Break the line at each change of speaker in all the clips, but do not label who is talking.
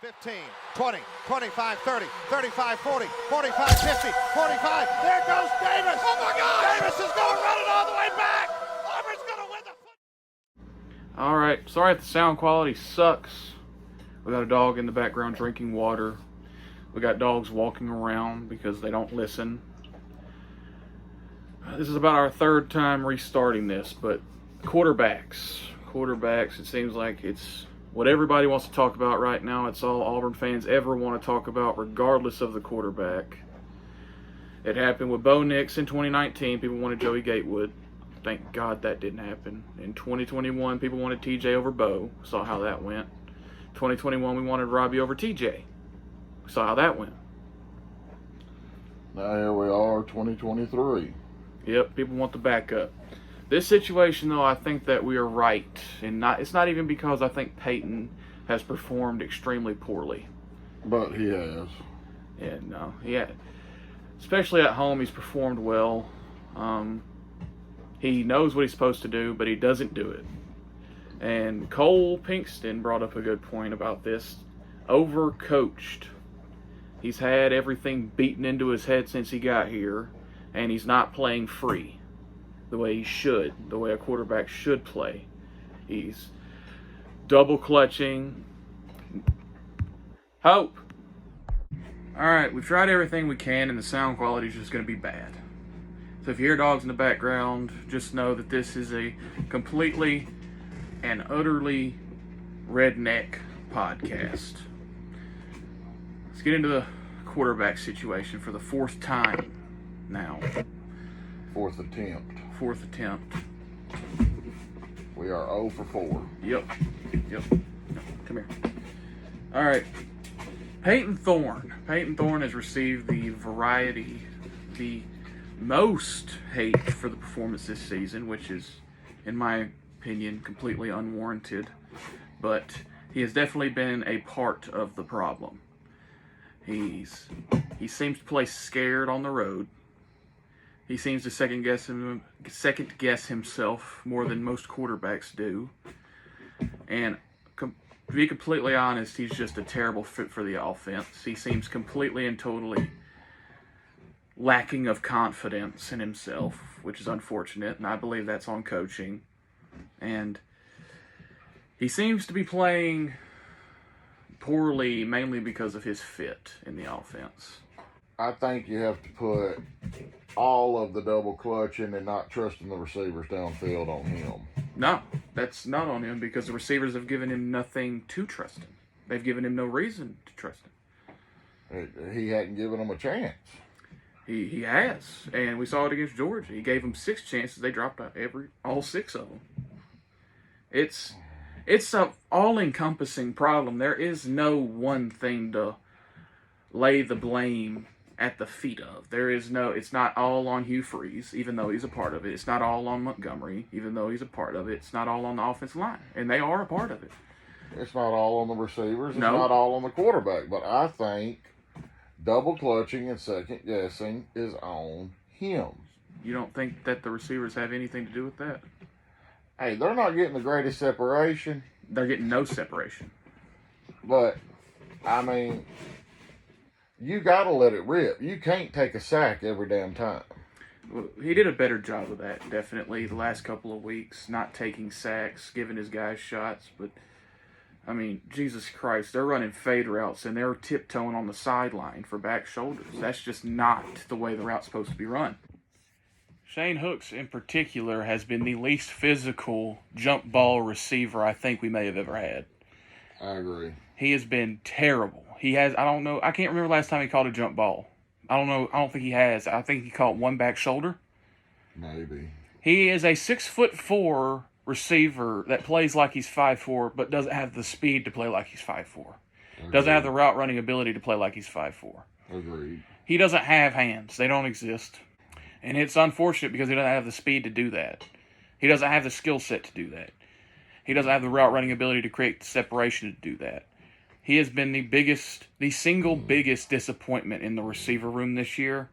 15, 20, 25, 30, 35, 40, 45, 50, 45. There goes Davis. Oh, my God. Davis is going to run it all the way back. Auburn's going to win the football.
All right. Sorry if the sound quality sucks. We got a dog in the background drinking water. We got dogs walking around because they don't listen. This is about our third time restarting this, but quarterbacks, it seems like it's what everybody wants to talk about right now. It's all Auburn fans ever want to talk about, regardless of the quarterback. It happened with Bo Nix in 2019. People wanted Joey Gatewood. Thank God that didn't happen. In 2021, people wanted TJ over Bo. Saw how that went. 2021, we wanted Robbie over TJ. Saw how that went.
Now here we are, 2023.
Yep, people want the backup. This situation, though, I think that we are right. And it's not even because I think Payton has performed extremely poorly.
But he has.
Yeah, no, especially at home, he's performed well. He knows what he's supposed to do, but he doesn't do it. And Cole Pinkston brought up a good point about this. Overcoached. He's had everything beaten into his head since he got here, and he's not playing free the way he should, the way a quarterback should play. He's double clutching. Hope. Alright, we've tried everything we can, and the sound quality is just going to be bad. So if you hear dogs in the background, just know that this is a completely and utterly redneck podcast. Let's get into the quarterback situation for the fourth time now.
Fourth attempt. We are 0 for 4.
Yep. Come here. All right. Payton Thorne. Payton Thorne has received the most hate for the performance this season, which is, in my opinion, completely unwarranted. But he has definitely been a part of the problem. He seems to play scared on the road. He seems to second guess himself more than most quarterbacks do. And to be completely honest, he's just a terrible fit for the offense. He seems completely and totally lacking of confidence in himself, which is unfortunate, and I believe that's on coaching. And he seems to be playing poorly mainly because of his fit in the offense.
I think you have to put all of the double clutching and not trusting the receivers downfield on him.
No, that's not on him because the receivers have given him nothing to trust him. They've given him no reason to trust him.
He hadn't given them a chance.
He has, and we saw it against Georgia. He gave them 6 chances. They dropped all 6 of them. It's an all-encompassing problem. There is no one thing to lay the blame at the feet of. It's not all on Hugh Freeze, even though he's a part of it. It's not all on Montgomery, even though he's a part of it. It's not all on the offensive line, and they are a part of it.
It's not all on the receivers. It's
No.
not all on the quarterback. But I think double clutching and second guessing is on him.
You don't think that the receivers have anything to do with that?
Hey, they're not getting the greatest separation.
They're getting no separation.
But, I mean, you got to let it rip. You can't take a sack every damn time.
Well, he did a better job of that, definitely, the last couple of weeks, not taking sacks, giving his guys shots. But, I mean, Jesus Christ, they're running fade routes, and they're tiptoeing on the sideline for back shoulders. That's just not the way the route's supposed to be run. Shane Hooks, in particular, has been the least physical jump ball receiver I think we may have ever had.
I agree.
He has been terrible. I can't remember last time he caught a jump ball. I don't think he has. I think he caught one back shoulder.
Maybe.
He is a 6'4" receiver that plays like he's 5'4", but doesn't have the speed to play like he's 5'4". Doesn't have the route running ability to play like he's 5'4".
Agreed.
He doesn't have hands. They don't exist. And it's unfortunate because he doesn't have the speed to do that. He doesn't have the skill set to do that. He doesn't have the route running ability to create the separation to do that. He has been the single biggest disappointment in the receiver room this year.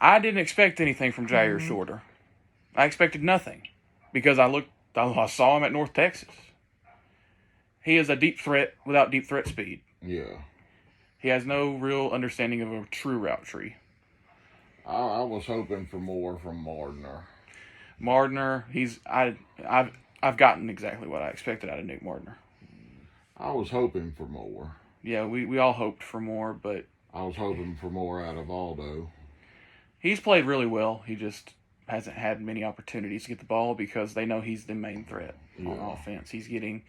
I didn't expect anything from Jair Shorter. I expected nothing because I saw him at North Texas. He is a deep threat without deep threat speed.
Yeah.
He has no real understanding of a true route tree.
I was hoping for more from Mardner.
Mardner, I've gotten exactly what I expected out of Nick Mardner.
I was hoping for more.
Yeah, we all hoped for more, but
I was hoping for more out of Aldo.
he's played really well. He just hasn't had many opportunities to get the ball because they know he's the main threat on offense. He's getting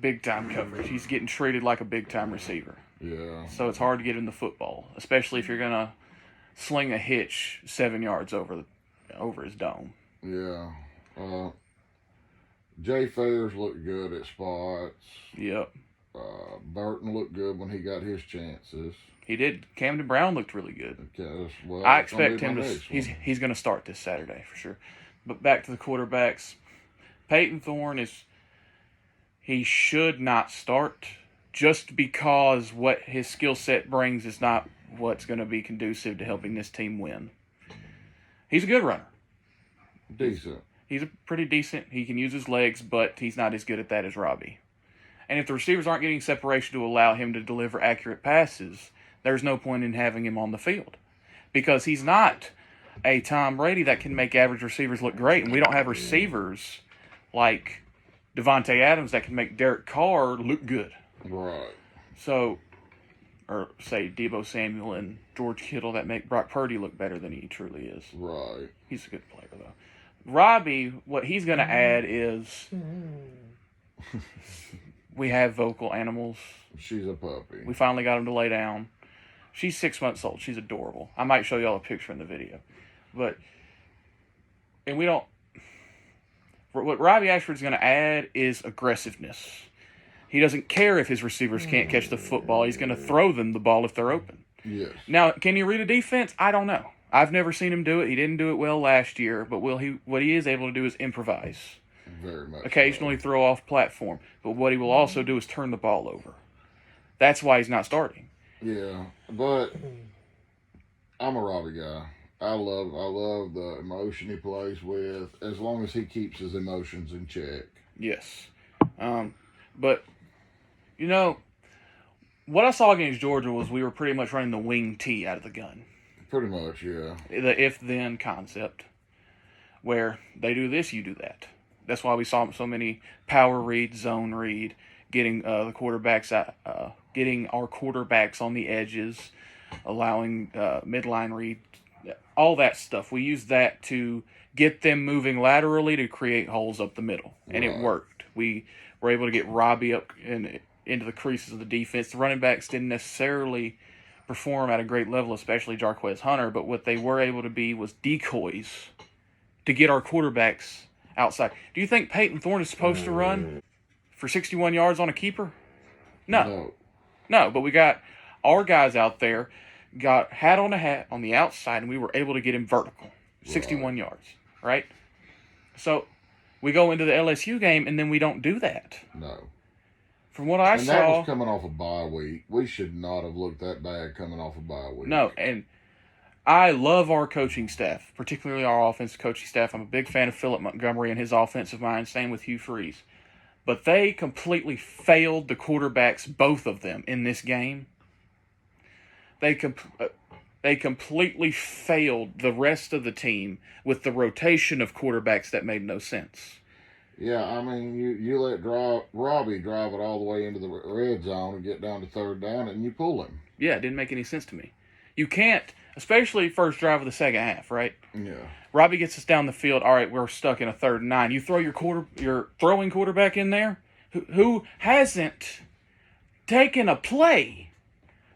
big time coverage. He's getting treated like a big time receiver.
Yeah.
So it's hard to get him the football, especially if you're gonna sling a hitch 7 yards over his dome.
Yeah. Jay Fairs looked good at spots.
Yep.
Burton looked good when he got his chances.
He did. Camden Brown looked really good.
Well,
I expect him to. He's going to start this Saturday for sure. But back to the quarterbacks, Payton Thorne he should not start just because what his skill set brings is not what's going to be conducive to helping this team win. He's a good runner.
Decent.
He's a pretty decent. He can use his legs, but he's not as good at that as Robbie. And if the receivers aren't getting separation to allow him to deliver accurate passes, there's no point in having him on the field. Because he's not a Tom Brady that can make average receivers look great. And we don't have receivers like Devontae Adams that can make Derek Carr look good.
Right.
So, or say Deebo Samuel and George Kittle that make Brock Purdy look better than he truly is.
Right.
He's a good player, though. Robbie, what he's going to add is we have vocal animals.
She's a puppy.
We finally got him to lay down. She's 6 months old. She's adorable. I might show y'all a picture in the video. And we don't... What Robbie Ashford's going to add is aggressiveness. He doesn't care if his receivers can't catch the football. He's going to throw them the ball if they're open.
Yes.
Now, can he read a defense? I don't know. I've never seen him do it. He didn't do it well last year, but what he is able to do is improvise.
Very much.
Occasionally throw off platform. But what he will also do is turn the ball over. That's why he's not starting.
Yeah, but I'm a Robbie guy. I love the emotion he plays with, as long as he keeps his emotions in check.
Yes. But, what I saw against Georgia was we were pretty much running the wing T out of the gun.
Pretty much, yeah.
The if-then concept, where they do this, you do that. That's why we saw so many power read, zone read, getting the quarterbacks getting our quarterbacks on the edges, allowing midline read, all that stuff. We used that to get them moving laterally to create holes up the middle, and it worked. We were able to get Robbie up into the creases of the defense. The running backs didn't necessarily perform at a great level, especially Jarquez Hunter, but what they were able to be was decoys to get our quarterbacks outside. Do you think Payton Thorne is supposed to run for 61 yards on a keeper? No, but we got our guys out there, got hat on a hat on the outside, and we were able to get him vertical, 61 yards, right? So we go into the LSU game, and then we don't do that.
No.
From what I saw...
And that was coming off a bye week. We should not have looked that bad coming off a bye week.
No, and I love our coaching staff, particularly our offensive coaching staff. I'm a big fan of Philip Montgomery and his offensive mind, same with Hugh Freeze. But they completely failed the quarterbacks, both of them, in this game. They completely failed the rest of the team with the rotation of quarterbacks that made no sense.
Yeah, I mean, you let Robbie drive it all the way into the red zone and get down to third down, and you pull him.
Yeah, it didn't make any sense to me. You can't, especially first drive of the second half, right?
Yeah.
Robbie gets us down the field. All right, we're stuck in a 3rd and 9. You throw your throwing quarterback in there who hasn't taken a play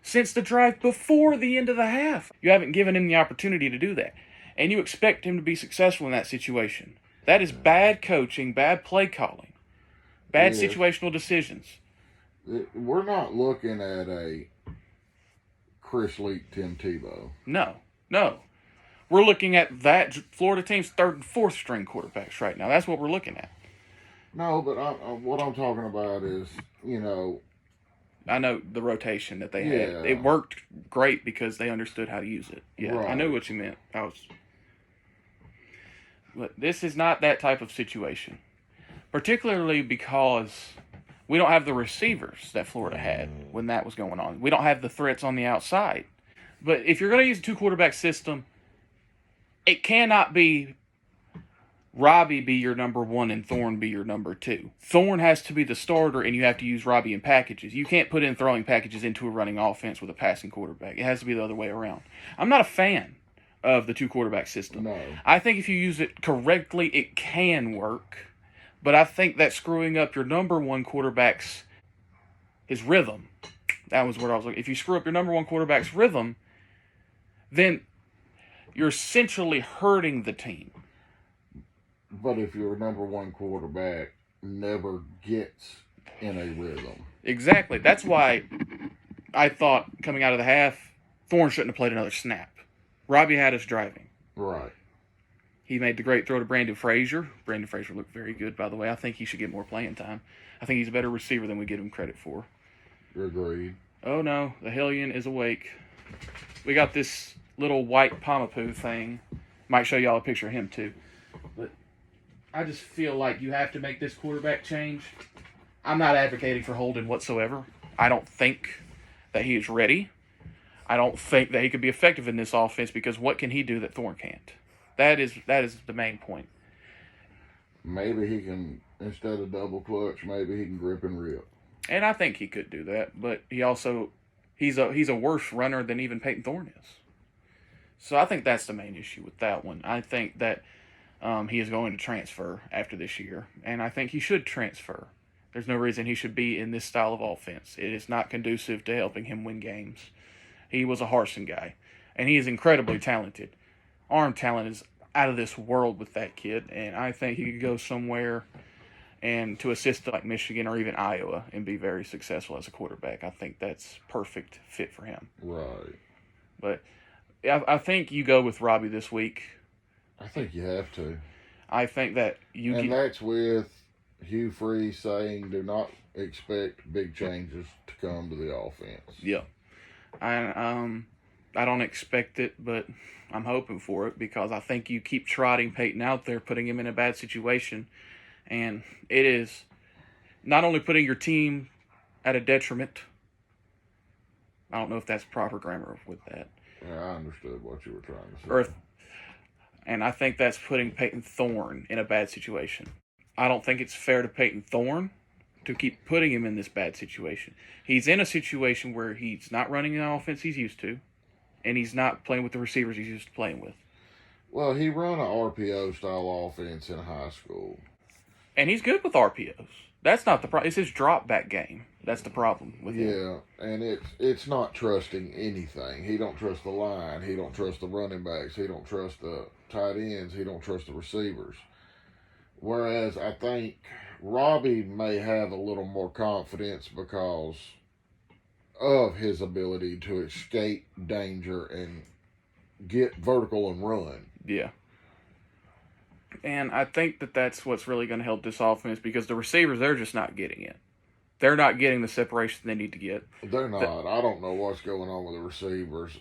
since the drive before the end of the half. You haven't given him the opportunity to do that. And you expect him to be successful in that situation. That is bad coaching, bad play calling, bad situational decisions.
We're not looking at a Chris Leak, Tim Tebow.
No. We're looking at that Florida team's 3rd and 4th string quarterbacks right now. That's what we're looking at.
No, but what I'm talking about is,
I know the rotation that they had. It worked great because they understood how to use it. Yeah, right. I knew what you meant. But this is not that type of situation. Particularly because We don't have the receivers that Florida had when that was going on. We don't have the threats on the outside. But if you're going to use a two-quarterback system, it cannot be Robbie be your number one and Thorne be your number two. Thorne has to be the starter, and you have to use Robbie in packages. You can't put in throwing packages into a running offense with a passing quarterback. It has to be the other way around. I'm not a fan of the two-quarterback system.
No.
I think if you use it correctly, it can work. But I think that screwing up your number one quarterback's his rhythm. That was what I was looking. If you screw up your number one quarterback's rhythm, then you're essentially hurting the team.
But if your number one quarterback never gets in a rhythm.
Exactly. That's why I thought coming out of the half, Thorne shouldn't have played another snap. Robbie had us driving.
Right.
He made the great throw to Brandon Frazier. Brandon Frazier looked very good, by the way. I think he should get more playing time. I think he's a better receiver than we give him credit for.
Agreed.
Oh, no. The Hellion is awake. We got this little white Pomapoo thing. Might show y'all a picture of him, too. But I just feel like you have to make this quarterback change. I'm not advocating for Holden whatsoever. I don't think that he is ready. I don't think that he could be effective in this offense because what can he do that Thorne can't? That is the main point.
Maybe he can, instead of double clutch, maybe he can grip and rip.
And I think he could do that, but he's a worse runner than even Payton Thorne is. So I think that's the main issue with that one. I think that he is going to transfer after this year, and I think he should transfer. There's no reason he should be in this style of offense. It is not conducive to helping him win games. He was a Harsin guy, and he is incredibly talented. Arm talent is out of this world with that kid, and I think he could go somewhere and to a system like Michigan or even Iowa and be very successful as a quarterback. I think that's perfect fit for him.
Right.
But I think you go with Robbie this week.
I think you have to.
I think that
that's with Hugh Freeze saying do not expect big changes to come to the offense.
Yeah. I don't expect it, but I'm hoping for it because I think you keep trotting Payton out there, putting him in a bad situation, and it is not only putting your team at a detriment. I don't know if that's proper grammar with that.
Yeah, I understood what you were trying to say.
And I think that's putting Payton Thorne in a bad situation. I don't think it's fair to Payton Thorne to keep putting him in this bad situation. He's in a situation where he's not running the offense he's used to, and he's not playing with the receivers he's used to playing with.
Well, he ran an RPO-style offense in high school.
And he's good with RPOs. That's not the problem. It's his drop-back game. That's the problem with him.
Yeah, and it's not trusting anything. He don't trust the line. He don't trust the running backs. He don't trust the tight ends. He don't trust the receivers. Whereas I think Robbie may have a little more confidence because of his ability to escape danger and get vertical and run.
Yeah. And I think that that's what's really going to help this offense because the receivers, they're just not getting it. They're not getting the separation they need to get.
They're not. I don't know what's going on with the receivers.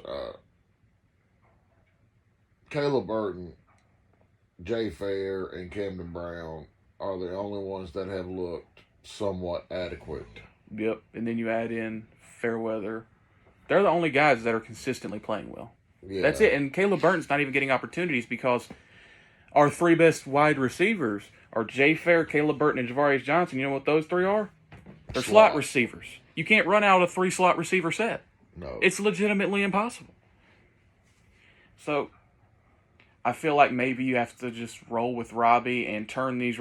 Caleb Burton, Jay Fair, and Camden Brown are the only ones that have looked somewhat adequate.
Yep. And then you add in Fairweather. They're the only guys that are consistently playing well.
Yeah.
That's it. And Caleb Burton's not even getting opportunities because our three best wide receivers are Jay Fair, Caleb Burton, and Javarius Johnson. You know what those three are? They're slot receivers. You can't run out a 3-slot receiver set.
No.
It's legitimately impossible. So I feel like maybe you have to just roll with Robbie and turn these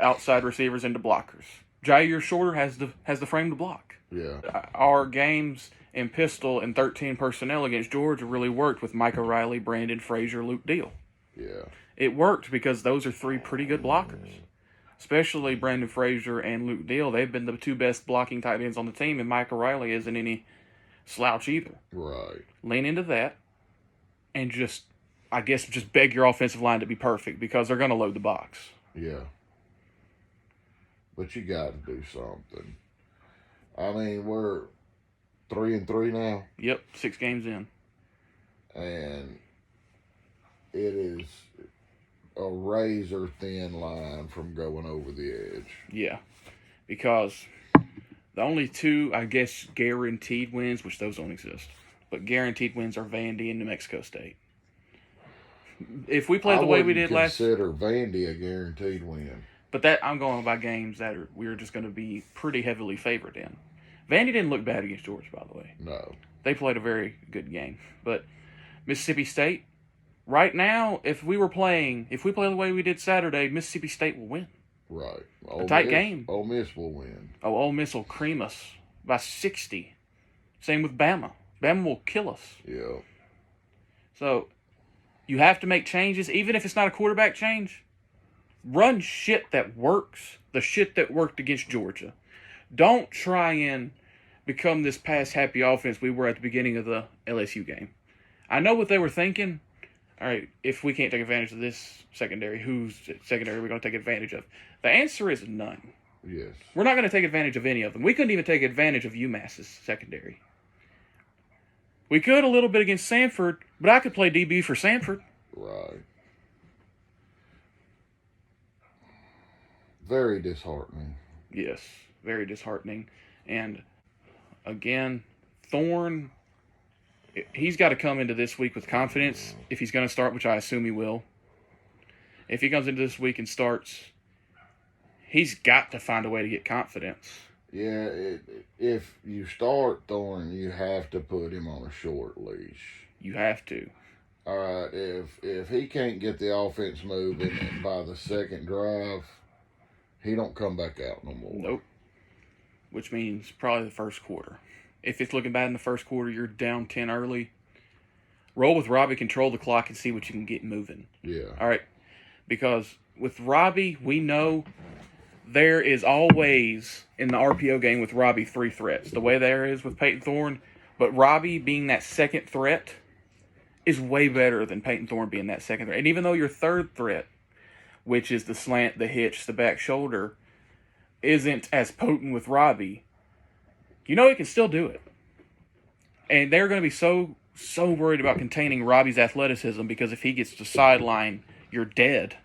outside receivers into blockers. Jair Shorter has the frame to block.
Yeah.
Our games in pistol and 13 personnel against Georgia really worked with Micah Riley, Brandon Frazier, Luke Deal.
Yeah.
It worked because those are three pretty good blockers. Especially Brandon Frazier and Luke Deal. They've been the two best blocking tight ends on the team, and Micah Riley isn't any slouch either.
Right.
Lean into that and just beg your offensive line to be perfect because they're going to load the box.
Yeah. But you got to do something. I mean, we're 3-3 now.
Yep, 6 games in.
And it is a razor-thin line from going over the edge.
Yeah, because The only two, I guess, guaranteed wins, which those don't exist, but guaranteed wins are Vandy and New Mexico State. If we play the way we did last,
consider Vandy a guaranteed win.
But that I'm going by games that we're just going to be pretty heavily favored in. Vandy didn't look bad against Georgia, by the way.
No.
They played a very good game. But Mississippi State, right now, if we play the way we did Saturday, Mississippi State will win.
Right.
A tight game.
Ole Miss will win.
Oh, Ole Miss will cream us by 60. Same with Bama. Bama will kill us.
Yeah.
So, you have to make changes, even if it's not a quarterback change. Run shit that works, the shit that worked against Georgia. Don't try and become this pass-happy offense we were at the beginning of the LSU game. I know what they were thinking. All right, if we can't take advantage of this secondary, whose secondary are we going to take advantage of? The answer is none.
Yes.
We're not going to take advantage of any of them. We couldn't even take advantage of UMass's secondary. We could a little bit against Samford, but I could play DB for Samford.
Right. Very disheartening.
Yes, very disheartening. And again, Thorne, he's got to come into this week with confidence if he's going to start, which I assume he will. If he comes into this week and starts, he's got to find a way to get confidence.
Yeah, if you start Thorne, you have to put him on a short leash.
You have to.
All right, if he can't get the offense moving by the second drive, he don't come back out no more.
Nope. Which means probably the first quarter. If it's looking bad in the first quarter, you're down 10 early. Roll with Robbie, control the clock, and see what you can get moving.
Yeah.
All right. Because with Robbie, we know there is always, in the RPO game with Robbie, 3 threats. The way there is with Payton Thorne. But Robbie being that second threat is way better than Payton Thorne being that second threat. And even though your third threat, which is the slant, the hitch, the back shoulder, isn't as potent with Robbie, you know he can still do it. And they're going to be so worried about containing Robbie's athleticism because if he gets to sideline, you're dead.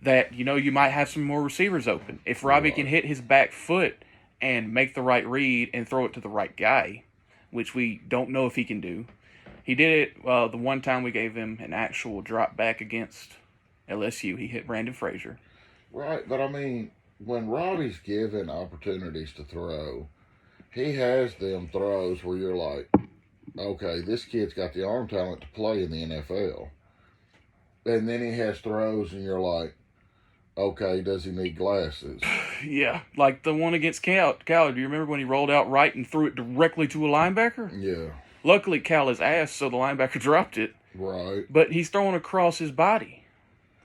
That, you might have some more receivers open. If Robbie can hit his back foot and make the right read and throw it to the right guy, which we don't know if he can do. He did it the one time we gave him an actual drop back against LSU. He hit Brandon Frazier.
Right, but I mean, when Robbie's given opportunities to throw, he has them throws where you're like, okay, this kid's got the arm talent to play in the NFL. And then he has throws and you're like, okay, does he need glasses?
Yeah, like the one against Cal. Cal, do you remember when he rolled out right and threw it directly to a linebacker?
Yeah.
Luckily, Cal is ass, so the linebacker dropped it.
Right.
But he's throwing across his body,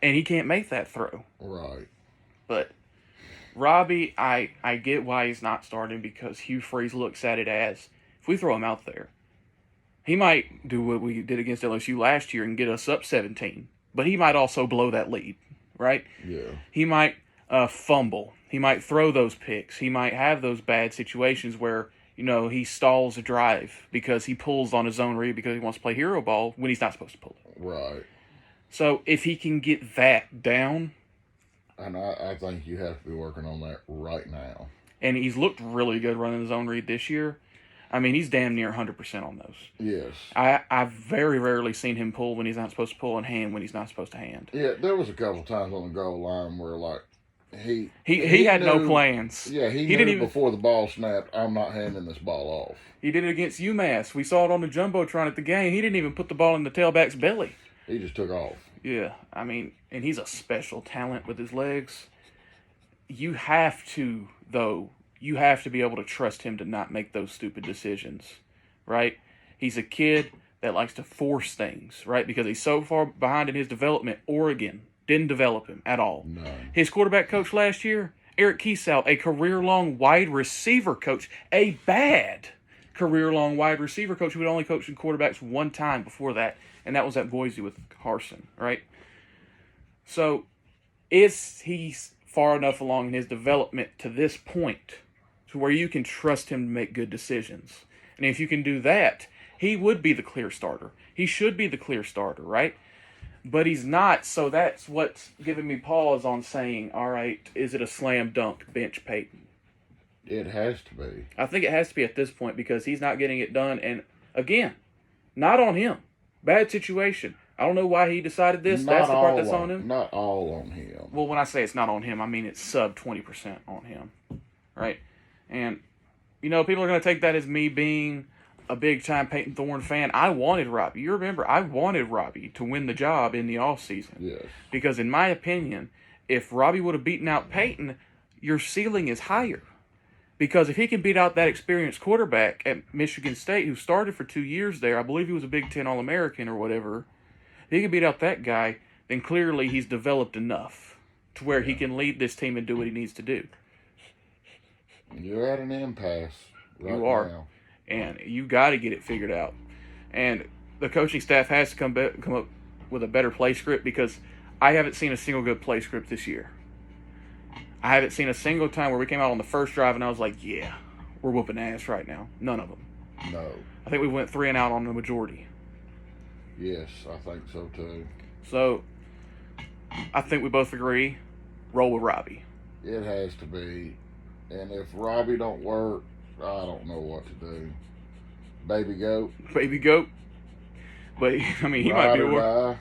and he can't make that throw.
Right.
But Robbie, I get why he's not starting because Hugh Freeze looks at it as, if we throw him out there, he might do what we did against LSU last year and get us up 17. But he might also blow that lead, right?
Yeah.
He might fumble. He might throw those picks. He might have those bad situations where, he stalls a drive because he pulls on his own read because he wants to play hero ball when he's not supposed to pull it.
Right.
So if he can get that down.
And I think you have to be working on that right now.
And he's looked really good running his own read this year. I mean, he's damn near 100% on those.
Yes.
I've very rarely seen him pull when he's not supposed to pull and hand when he's not supposed to hand.
Yeah, there was a couple times on the goal line where, like, he
had
knew,
no plans.
Yeah, he
didn't
knew
even,
before the ball snapped, I'm not handing this ball off.
He did it against UMass. We saw it on the Jumbotron at the game. He didn't even put the ball in the tailback's belly.
He just took off.
Yeah, I mean, and he's a special talent with his legs. You have to be able to trust him to not make those stupid decisions, right? He's a kid that likes to force things, right? Because he's so far behind in his development. Oregon didn't develop him at all.
No.
His quarterback coach last year, Eric Kiesau, a career-long wide receiver coach, a bad career-long wide receiver coach who had only coached quarterbacks one time before that, and that was at Boise with Carson, right? So, is he far enough along in his development to this point to where you can trust him to make good decisions? And if you can do that, he would be the clear starter. He should be the clear starter, right? But he's not, so that's what's giving me pause on saying, all right, is it a slam dunk bench Payton?
It has to be.
I think it has to be at this point because he's not getting it done. And again, not on him. Bad situation. I don't know why he decided this. That's the part that's on him.
Not all on him.
Well, when I say it's not on him, I mean it's sub 20% on him. Right? And, people are going to take that as me being a big-time Payton Thorne fan. I wanted Robbie. You remember, I wanted Robbie to win the job in the offseason.
Yes.
Because in my opinion, if Robbie would have beaten out Payton, your ceiling is higher. Because if he can beat out that experienced quarterback at Michigan State who started for 2 years there, I believe he was a Big Ten All-American or whatever, if he can beat out that guy, then clearly he's developed enough to where he can lead this team and do what he needs to do.
You're at an impasse right
You are.
now.
And you got to get it figured out. And the coaching staff has to come up with a better play script because I haven't seen a single good play script this year. I haven't seen a single time where we came out on the first drive and I was like, yeah, we're whooping ass right now. None of them.
No.
I think we went 3 and out on the majority.
Yes, I think so too.
So, I think we both agree, roll with Robbie.
It has to be. And if Robbie don't work, I don't know what to do. Baby goat.
Baby goat. But, I mean, he might be a
die.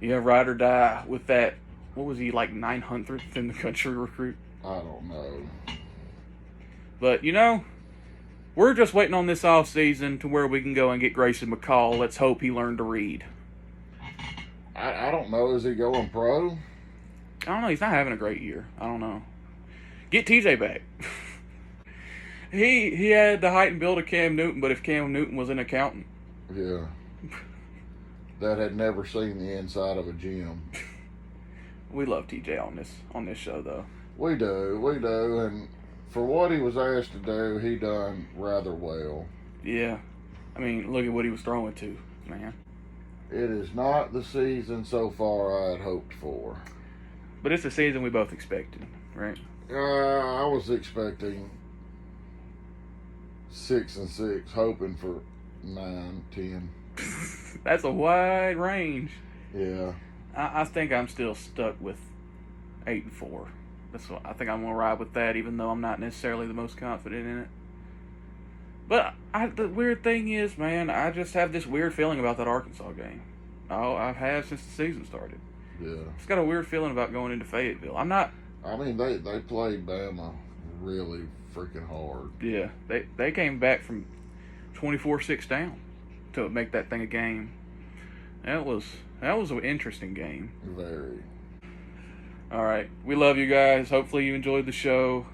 Yeah, ride or die with that. What was he, like 900th in the country recruit?
I don't know.
But, we're just waiting on this off season to where we can go and get Grayson McCall. Let's hope he learned to read.
I don't know. Is he going pro?
I don't know. He's not having a great year. I don't know. Get TJ back. He had the height and build of Cam Newton, but if Cam Newton was an accountant.
Yeah. That had never seen the inside of a gym.
We love TJ on this show, though.
We do, and for what he was asked to do, he done rather well.
Yeah. I mean, look at what he was throwing to, man.
It is not the season so far I had hoped for.
But it's the season we both expected, right?
I was expecting 6-6, hoping for 9-10.
That's a wide range.
Yeah.
I think I'm still stuck with 8-4. That's what I think I'm gonna ride with that, even though I'm not necessarily the most confident in it. But the weird thing is, man, I just have this weird feeling about that Arkansas game. I've had since the season started.
Yeah.
It's got a weird feeling about going into Fayetteville. I'm not.
I mean, they played Bama really freaking hard.
Yeah, they came back from 24-6 down to make that thing a game. That was an interesting game.
Very.
All right. We love you guys. Hopefully you enjoyed the show.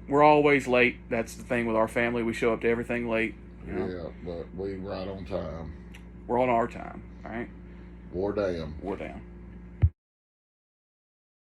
We're always late. That's the thing with our family. We show up to everything late.
Yeah, but we right on time.
We're on our time. All right?
War damn.
We're down.